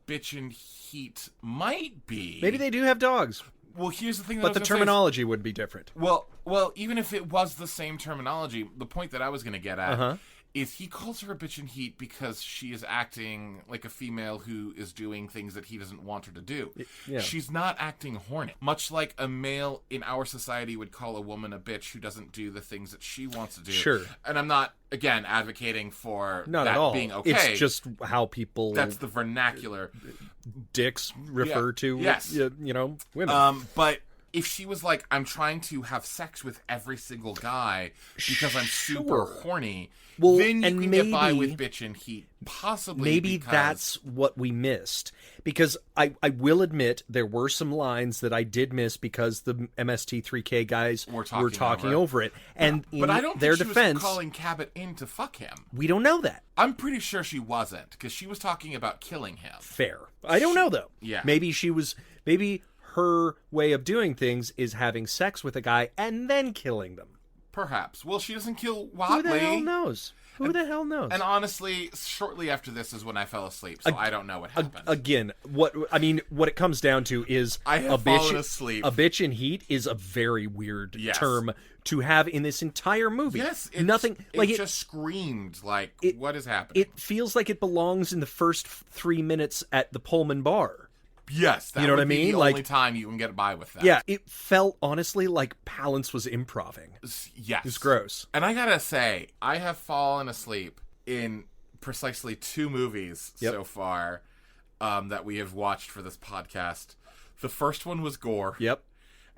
bitch in heat might be... Maybe they do have dogs. Well, here's the thing. But the terminology would be different. Well, even if it was the same terminology, the point that I was going to get at is he calls her a bitch in heat because she is acting like a female who is doing things that he doesn't want her to do. Yeah. She's not acting horny. Much like a male in our society would call a woman a bitch who doesn't do the things that she wants to do. Sure. And I'm not, again, advocating for not that at all. Being okay. It's just how people... That's the vernacular. Dicks refer to, women. But... if she was like, I'm trying to have sex with every single guy because I'm super horny, then you can get by with bitch and heat. Possibly maybe that's what we missed. Because I will admit there were some lines that I did miss because the MST3K guys were talking over it. And but I don't their think she defense, was calling Cabot in to fuck him. We don't know that. I'm pretty sure she wasn't, because she was talking about killing him. Fair. I don't know, though. Yeah. Maybe her way of doing things is having sex with a guy and then killing them. Perhaps. Well, she doesn't kill Watney. Who the hell knows? Who the hell knows? And honestly, shortly after this is when I fell asleep, so I don't know what happened. Again, what it comes down to is I have fallen asleep. A bitch in heat is a very weird term to have in this entire movie. Yes, it just screamed like, what is happening? It feels like it belongs in the first 3 minutes at the Pullman bar. Yes, that you know would what I mean? Be the only time you can get by with that. Yeah, it felt honestly like Palance was improving. Yes, it's gross. And I gotta say, I have fallen asleep in precisely 2 movies so far that we have watched for this podcast. The first one was Gore. Yep.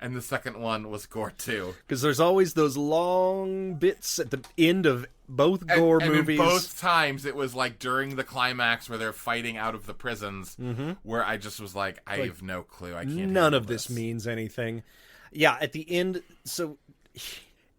and the second one was Gor II. Because there's always those long bits at the end of both Gore movies. And both times it was like during the climax where they're fighting out of the prisons, where I just was like, I have no clue. I can't. None of this means anything. Yeah, at the end, so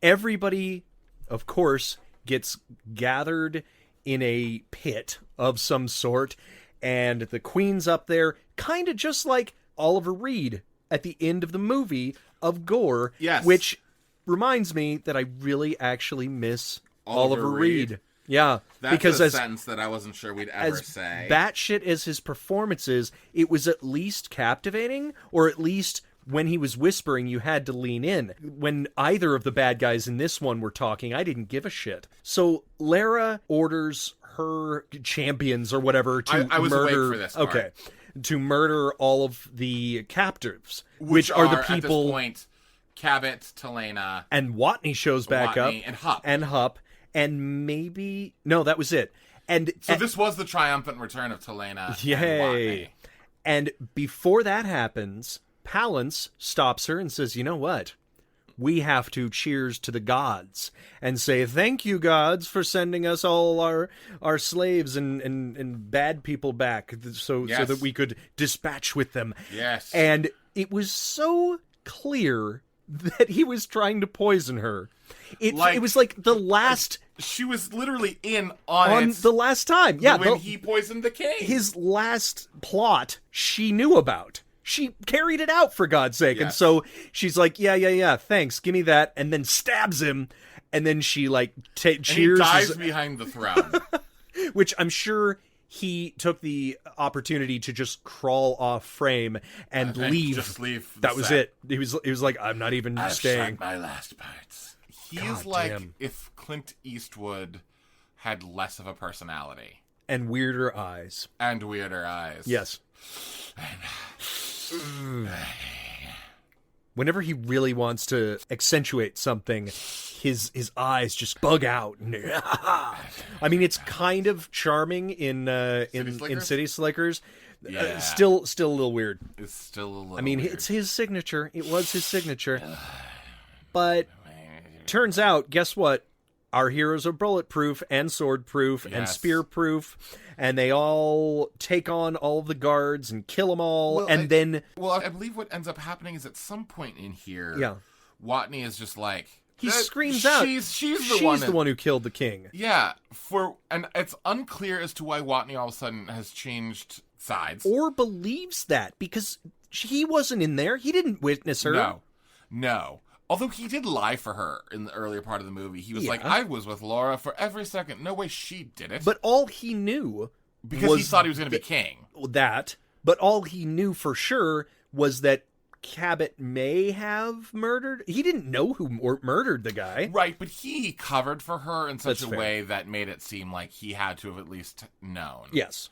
everybody, of course, gets gathered in a pit of some sort, and the Queen's up there, kind of just like Oliver Reed at the end of the movie of Gore, yes. Which reminds me that I really actually miss Oliver Reed. Yeah, that's because a sentence that I wasn't sure we'd ever say. Batshit as his performances, it was at least captivating, or at least when he was whispering, you had to lean in. When either of the bad guys in this one were talking, I didn't give a shit. So Lara orders her champions or whatever to I was murder. awake for this part. Okay. To murder all of the captives, which are the people. At this point, Cabot, Talena, and Watney shows back Watney, up, and Hupp, and maybe that was it. And so this was the triumphant return of Talena. Yay! And Watney. And before that happens, Palance stops her and says, "You know what? We have to cheers to the gods and say, thank you, gods, for sending us all our slaves and bad people back so that we could dispatch with them." Yes. And it was so clear that he was trying to poison her. It was like the last... She was literally in on the last time. Yeah. When he poisoned the king. His last plot she knew about. She carried it out, for God's sake. Yes. And so she's like, yeah, thanks, give me that. And then stabs him. And then she, like, cheers. And he dies behind the throne. Which I'm sure he took the opportunity to just crawl off frame and leave. Just leave. That was it. He was like, I'm not even staying. I've shot my last parts. He's like if Clint Eastwood had less of a personality. And weirder eyes. Yes. Whenever he really wants to accentuate something, his eyes just bug out. I mean, it's kind of charming in City Slickers. Yeah. Still a little weird. It's still a little. I mean, weird. it's his signature. It was his signature. But turns out, guess what? Our heroes are bulletproof and swordproof and spearproof, and they all take on all of the guards and kill them all, I believe what ends up happening is at some point in here, Watney is just like... He screams out, she's the one who killed the king. Yeah, and it's unclear as to why Watney all of a sudden has changed sides. Or believes that, because he wasn't in there. He didn't witness her. No. Although he did lie for her in the earlier part of the movie. He was like, I was with Laura for every second. No way she did it. But all he knew... Because he thought he was going to be king. But all he knew for sure was that Cabot may have murdered... He didn't know who murdered the guy. Right, but he covered for her in such a way that made it seem like he had to have at least known. Yes.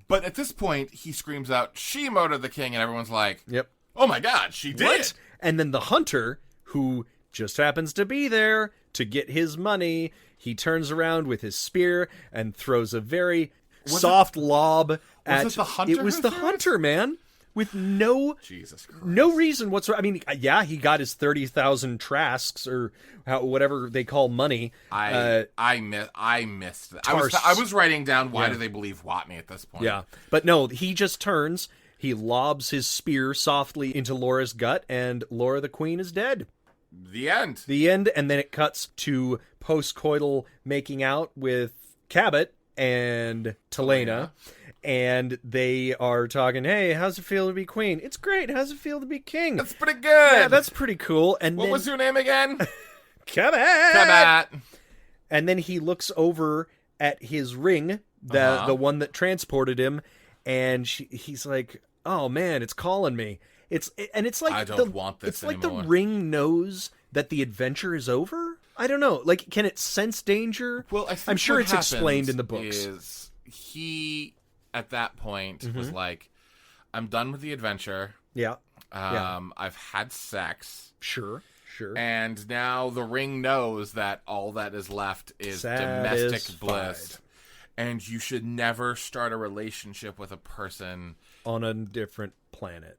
But at this point, he screams out, she murdered the king, and everyone's like, yep. Oh my god, she did! What? And then the hunter... who just happens to be there to get his money, he turns around with his spear and throws a very soft lob at... Was it the hunter? It was the hunter, man. With Jesus Christ. No reason whatsoever. I mean, he got his 30,000 trasks or whatever they call money. I missed that. I was writing down why do they believe Watney at this point. Yeah, but no, he just turns... He lobs his spear softly into Laura's gut, and Laura the Queen is dead. The end. And then it cuts to post-coital making out with Cabot and Talena, and they are talking, hey, how's it feel to be queen? It's great. How's it feel to be king? That's pretty good. Yeah, that's pretty cool. And what was your name again? Cabot. And then he looks over at his ring, the one that transported him, and he's like, oh man, it's calling me. It's like I don't want this anymore. It's like the ring knows that the adventure is over. I don't know. Like, can it sense danger? Well, I think I'm sure it's explained in the books. Is he at that point was like, I'm done with the adventure. Yeah. I've had sex. Sure. And now the ring knows that all that is left is domestic bliss. And you should never start a relationship with a person on a different planet.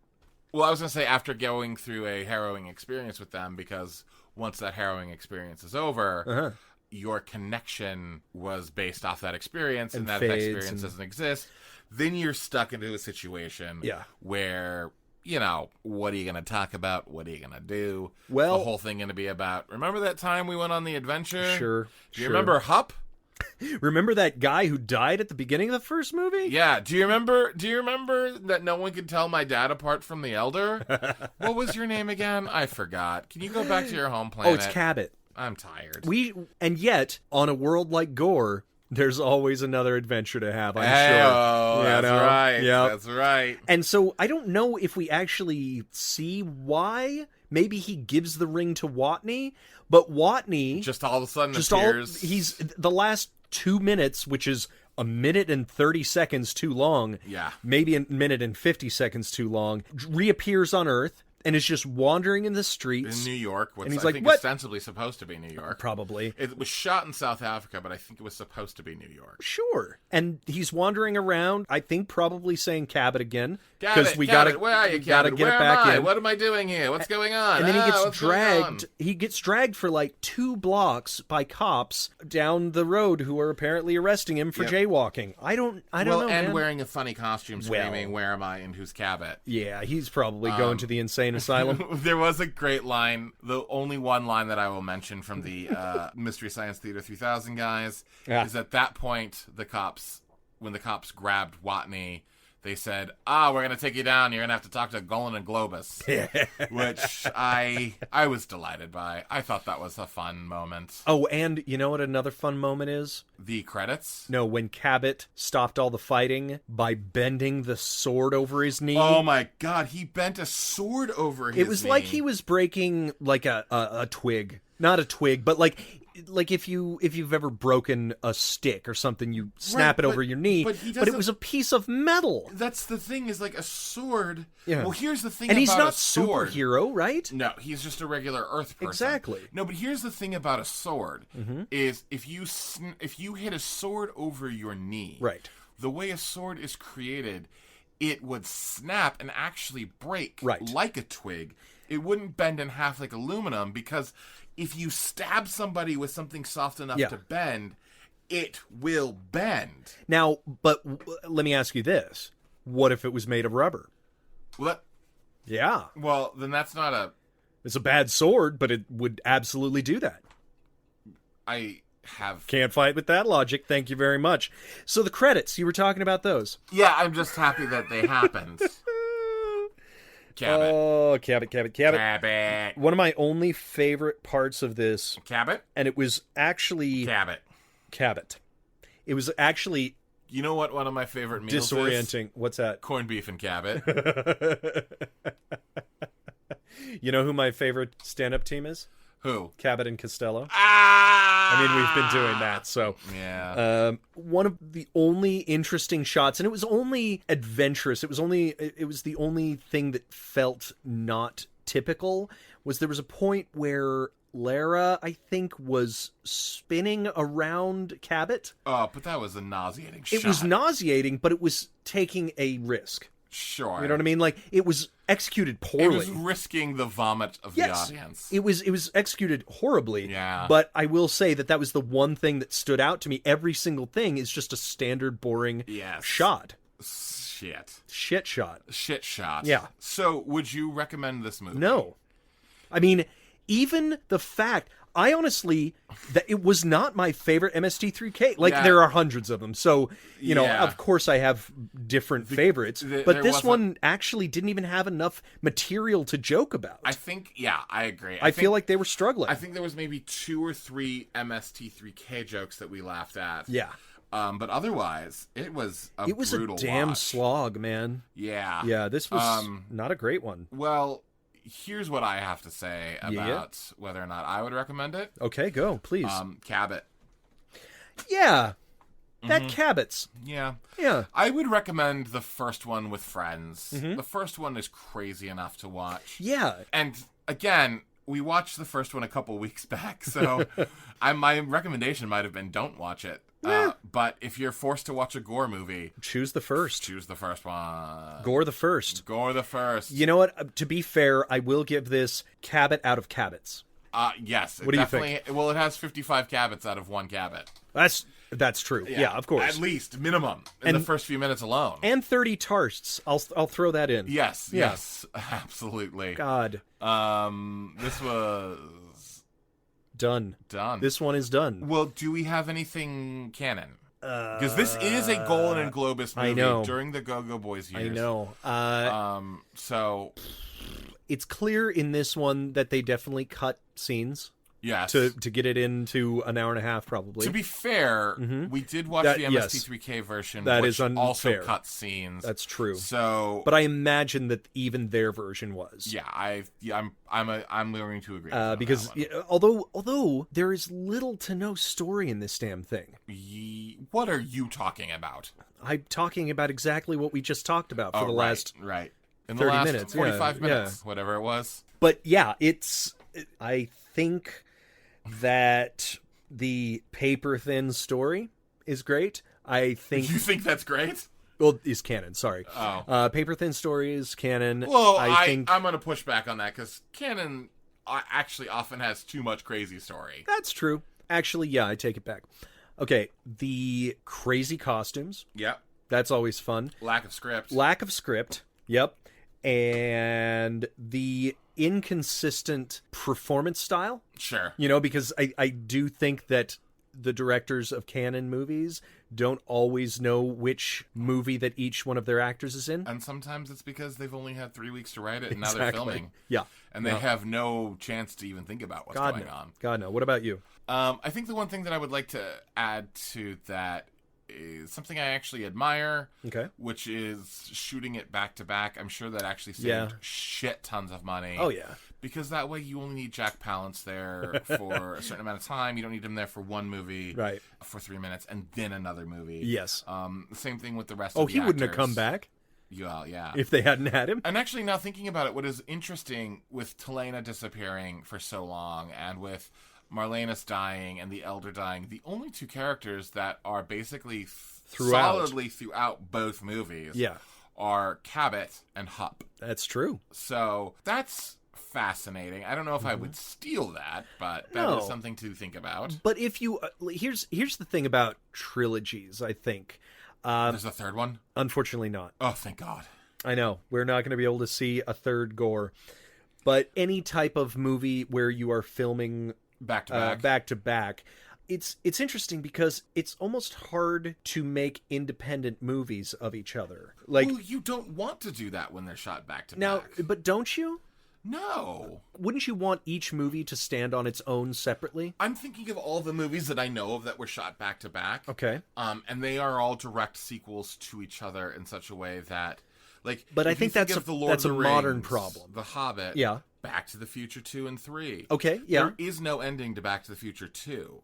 Well, I was going to say after going through a harrowing experience with them, because once that harrowing experience is over, your connection was based off that experience, and that experience doesn't exist. Then you're stuck into a situation where, you know, what are you going to talk about? What are you going to do? Well, the whole thing going to be about, remember that time we went on the adventure? Sure. Do you remember Hupp? Remember that guy who died at the beginning of the first movie? Yeah. Do you remember that no one could tell my dad apart from the Elder? What was your name again? I forgot. Can you go back to your home planet? Oh, it's Cabot. I'm tired. And yet, on a world like Gore, there's always another adventure to have, I'm sure. Oh, that's right. Yep. That's right. And so I don't know if we actually see why. Maybe he gives the ring to Watney, but Watney just all of a sudden appears. He's the last 2 minutes, which is a minute and 30 seconds too long. Yeah. Maybe a minute and 50 seconds too long. Reappears on Earth. And is just wandering in the streets. In New York, and he's I like, think what? Ostensibly supposed to be New York. Probably. It was shot in South Africa, but I think it was supposed to be New York. Sure. And he's wandering around, I think probably saying Cabot again. Cabot, we Cabot, where are you, gotta Cabot? get Where it back am I? in. What am I doing here? What's going on? And then he gets dragged. He gets dragged for like 2 blocks by cops down the road who are apparently arresting him for jaywalking. I don't know, and man. wearing a funny costume, screaming, where am I, and who's Cabot? Yeah, he's probably going to the insane asylum. There was a great line, the only one line that I will mention from the Mystery Science Theater 3000 guys, is at that point, when the cops grabbed Watney, they said, we're going to take you down. You're going to have to talk to Golan and Globus. Which I was delighted by. I thought that was a fun moment. Oh, and you know what another fun moment is? The credits? No, when Cabot stopped all the fighting by bending the sword over his knee. Oh my god, he bent a sword over his knee. It was like he was breaking like a twig. Not a twig, but like if you've ever broken a stick or something, you snap it over your knee. But it was a piece of metal. That's the thing, is like a sword. Yeah. Well, here's the thing. And he's not superhero, right? No, he's just a regular Earth person. Exactly. No, but here's the thing about a sword is if you hit a sword over your knee, right? The way a sword is created, it would snap and actually break right. like a twig. It wouldn't bend in half like aluminum, because if you stab somebody with something soft enough to bend, it will bend. Now, but let me ask you this. What if it was made of rubber? Yeah. Well, then that's not a... It's a bad sword, but it would absolutely do that. Can't fight with that logic. Thank you very much. So the credits, you were talking about those. Yeah, I'm just happy that they happened. Cabot. Oh, Cabot. One of my only favorite parts of this. Cabot? And it was actually... Cabot. It was actually... You know what one of my favorite meals disorienting. What's that? Corned beef and Cabot. You know who my favorite stand-up team is? Who? Cabot and Costello. I mean, we've been doing that, so... Yeah. One of the only interesting shots, and it was only adventurous, it was the only thing that felt not typical, was there was a point where Lara, I think, was spinning around Cabot. Oh, but that was a nauseating shot. It was nauseating, but it was taking a risk. Sure. You know what I mean? Like, it was executed poorly. It was risking the vomit of the audience. It was executed horribly. Yeah. But I will say that was the one thing that stood out to me. Every single thing is just a standard boring shot. Shit shot. Yeah. So, would you recommend this movie? No. I mean, even the fact... I honestly, that it was not my favorite MST3K. Like, there are hundreds of them. So, you know, of course I have different favorites. But this one actually didn't even have enough material to joke about. I think, I agree. I feel like they were struggling. I think there was maybe 2 or 3 MST3K jokes that we laughed at. Yeah. But otherwise, it was a brutal damn watch. Slog, man. Yeah. Yeah, this was not a great one. Well... Here's what I have to say about whether or not I would recommend it. Okay, go, please. Cabot. Yeah. That Cabot's. Yeah. Yeah. I would recommend the first one with friends. The first one is crazy enough to watch. Yeah. And, again, we watched the first one a couple weeks back, so my recommendation might have been don't watch it. But if you're forced to watch a Gore movie, choose the first. Choose the first one. Gore the first. Gore the first. You know what? To be fair, I will give this Cabot out of Cabots. Yes. What do you think? Well, it has 55 Cabots out of 1 Cabot. That's true. Yeah, of course. At least, minimum, in the first few minutes alone. And 30 Tarsts. I'll throw that in. Yes, absolutely. God. This was... Done. This one is done. Well, do we have anything canon? Because this is a Golden Globus movie during the Go-Go Boys years. I know. So... It's clear in this one that they definitely cut scenes. Yes. To get it into an hour and a half, probably. To be fair, we did watch the MST3K version, which also cut scenes. That's true. So, but I imagine that even their version was. Yeah, I'm going to agree. Because although there is little to no story in this damn thing. What are you talking about? I'm talking about exactly what we just talked about for the last in 30 the last minutes, 45 minutes, whatever it was. But yeah, I think that the paper-thin story is great. I think... You think that's great? Well, is canon, sorry. Oh. Paper-thin story is canon. Well, I'm going to push back on that, because canon actually often has too much crazy story. That's true. Actually, yeah, I take it back. Okay, the crazy costumes. Yep. That's always fun. Lack of script. Yep. And the inconsistent performance style. Sure. Because I do think that the directors of canon movies don't always know which movie that each one of their actors is in. And sometimes it's because they've only had 3 weeks to write it, and now they're filming. Yeah. And they have no chance to even think about what's going on. God, no. What about you? I think the one thing that I would like to add to that is something I actually admire, which is shooting it back to back. I'm sure that actually saved shit tons of money. Oh, yeah. Because that way you only need Jack Palance there for a certain amount of time. You don't need him there for one movie for 3 minutes and then another movie. Yes. The same thing with the rest of the actors. Oh, he wouldn't have come back. Yeah. If they hadn't had him. And actually, now thinking about it, what is interesting with Telena disappearing for so long and with Marlenus dying and the Elder dying, the only 2 characters that are basically solidly throughout both movies are Cabot and Hupp. That's true. So that's fascinating. I don't know if I would steal that, but that is something to think about. But if you... here's the thing about trilogies, I think. There's a third one? Unfortunately not. Oh, thank God. I know. We're not going to be able to see a third Gore. But any type of movie where you are filming... back to back. It's interesting because it's almost hard to make independent movies of each other. Like, well, you don't want to do that when they're shot back to now, back. But don't you? No. Wouldn't you want each movie to stand on its own separately? I'm thinking of all the movies that I know of that were shot back to back. Okay. And they are all direct sequels to each other in such a way that, like, but I think that's a modern problem. The Hobbit. Yeah. Back to the Future 2 and 3. Okay, yeah. There is no ending to Back to the Future 2.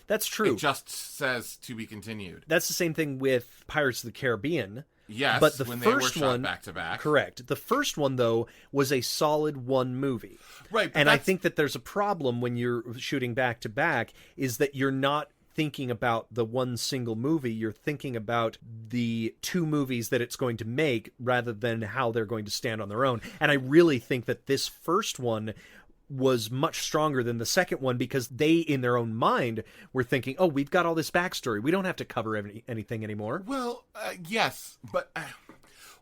That's true. It just says to be continued. That's the same thing with Pirates of the Caribbean. Yes, but the when first they were shot one, back to back. Correct. The first one, though, was a solid one movie. Right. And I think that there's a problem when you're shooting back to back, is that you're not thinking about the one single movie. You're thinking about the 2 movies that it's going to make rather than how they're going to stand on their own. And I really think that this first one was much stronger than the second one because they, in their own mind, were thinking, oh, we've got all this backstory. We don't have to cover anything anymore. Well, yes, but...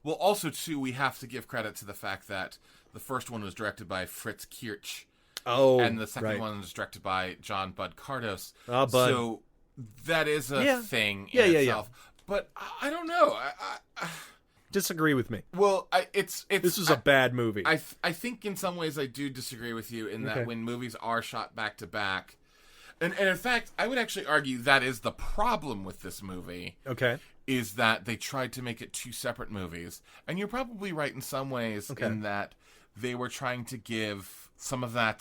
well, also, too, we have to give credit to the fact that the first one was directed by Fritz Kirch. Oh, and the second one was directed by John Bud Cardos. Oh, Bud. So that is a thing in itself. But I don't know. I disagree with me. Well, this is a bad movie. I think in some ways I do disagree with you in that when movies are shot back to back, and in fact, I would actually argue that is the problem with this movie. Okay. Is that they tried to make it 2 separate movies. And you're probably right in some ways in that they were trying to give some of that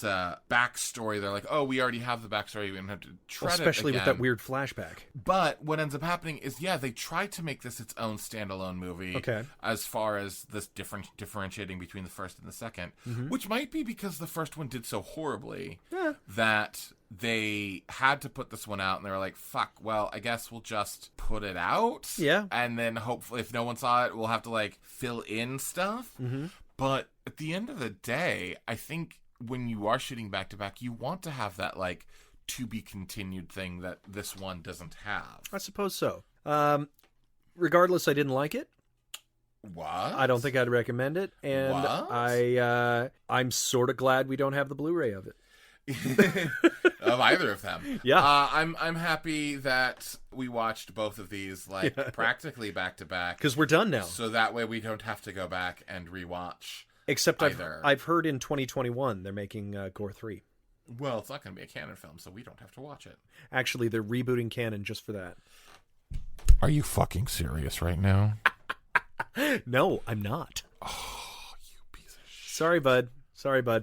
backstory. They're like, oh, we already have the backstory. We don't have to tread especially it again. with that weird flashback. But what ends up happening is, they try to make this its own standalone movie. Okay. As far as this differentiating between the first and the second, which might be because the first one did so horribly that they had to put this one out, and they were like, fuck, well, I guess we'll just put it out. Yeah. And then hopefully if no one saw it, we'll have to, like, fill in stuff. But at the end of the day, I think when you are shooting back-to-back, you want to have that, like, to-be-continued thing that this one doesn't have. I suppose so. Regardless, I didn't like it. What? I don't think I'd recommend it. And what? I'm sort of glad we don't have the Blu-ray of it. Of either of them. Yeah. I'm happy that we watched both of these practically back to back, because we're done now. So that way we don't have to go back and rewatch. Except I've heard in 2021 they're making Gor III. Well, it's not going to be a canon film, so we don't have to watch it. Actually, they're rebooting canon just for that. Are you fucking serious right now? No, I'm not. Oh, you piece of shit. Sorry, bud.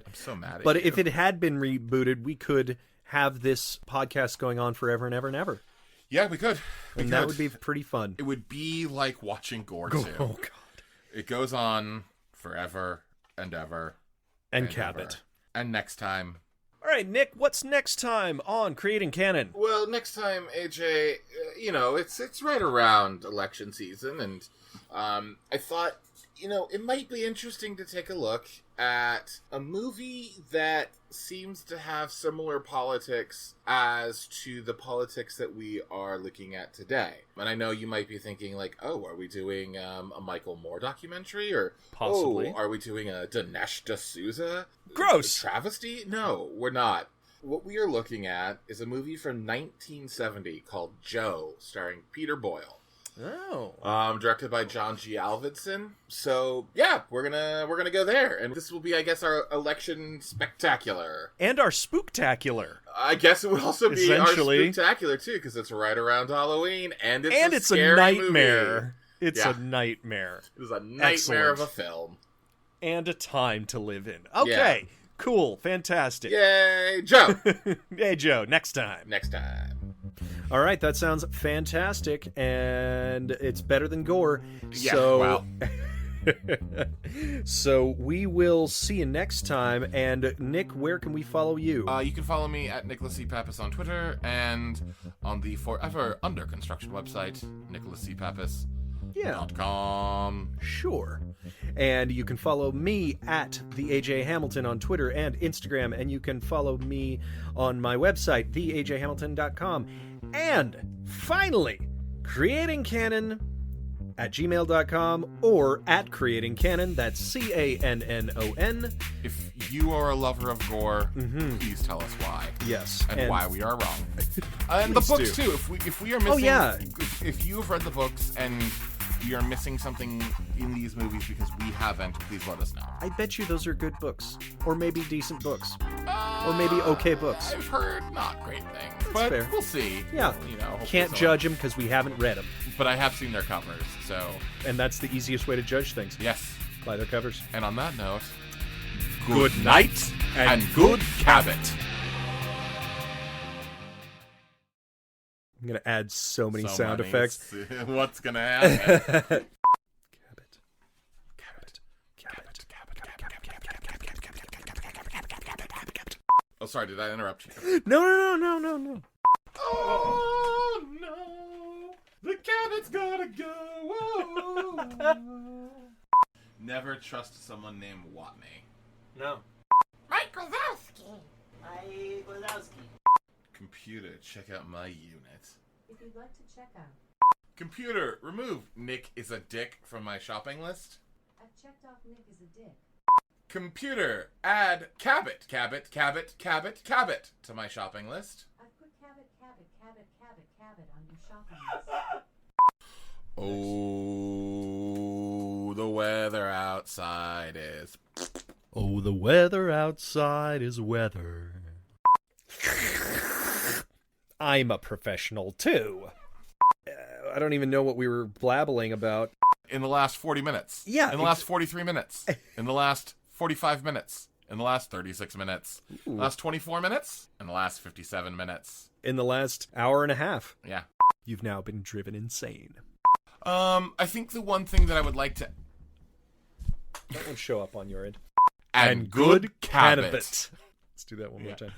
I'm so mad at you. But if it had been rebooted, we could have this podcast going on forever and ever and ever. Yeah, we could. That would be pretty fun. It would be like watching Gor II. Oh, God. It goes on forever and ever. And Cabot. And next time. All right, Nick, what's next time on Creating Canon? Well, next time, AJ, it's right around election season, and I thought, it might be interesting to take a look at a movie that seems to have similar politics as to the politics that we are looking at today. And I know you might be thinking, like, oh, are we doing a Michael Moore documentary? Or, possibly. Are we doing a Dinesh D'Souza gross travesty? No, we're not. What we are looking at is a movie from 1970 called Joe, starring Peter Boyle. Oh. Directed by John G. Alvidson. So, yeah, we're gonna go there. And this will be, I guess, our election spectacular. And our spooktacular. I guess it would also be our spooktacular, too, because it's right around Halloween, and it's a nightmare. Movie. It's a nightmare. It is a nightmare of a film. And a time to live in. Okay, cool, fantastic. Yay, Joe! Hey, Joe, next time. Next time. All right, that sounds fantastic, and it's better than Gore. Yeah, so, wow. So we will see you next time. And Nick, where can we follow you? You can follow me at Nicholas C. Pappas on Twitter and on the forever under construction website, nicholascpappas.com. Sure. And you can follow me at the AJ Hamilton on Twitter and Instagram, and you can follow me on my website, theajhamilton.com. And finally, Creating Canon at gmail.com or at Creating Canon. That's CANNON. If you are a lover of Gore, please tell us why. Yes. And why we are wrong. And the books, too. If we are missing... Oh, yeah. If you have read the books and we are missing something in these movies because we haven't, please let us know. I bet you those are good books. Or maybe decent books. Or maybe okay books. I've heard not great things. That's but fair. We'll see. Yeah. Can't judge them because we haven't read them. But I have seen their covers, so... And that's the easiest way to judge things. Yes. By their covers. And on that note, good night and good Cabot. I'm going to add so many sound effects. What's going to happen? Oh, sorry, did I interrupt you? No. Oh, no. The Cabot's gotta go. Whoa. Never trust someone named Watney. No. Mike Wazowski. Mike Wazowski. Computer, check out my unit. If you'd like to check out. Computer, remove Nick is a dick from my shopping list. I've checked off Nick is a dick. Computer, add Cabot to my shopping list. I've put Cabot on your shopping list. Oh, the weather outside is... Oh, the weather outside is weather. I'm a professional, too. I don't even know what we were blabbling about. In the last 40 minutes. Yeah. In the last 43 minutes. In the last 45 minutes. in the last 36 minutes, last 24 minutes, and the last 57 minutes. In the last hour and a half. Yeah. You've now been driven insane. I think the one thing that I would like to... That won't show up on your end. And good Cabot. Let's do that one more time.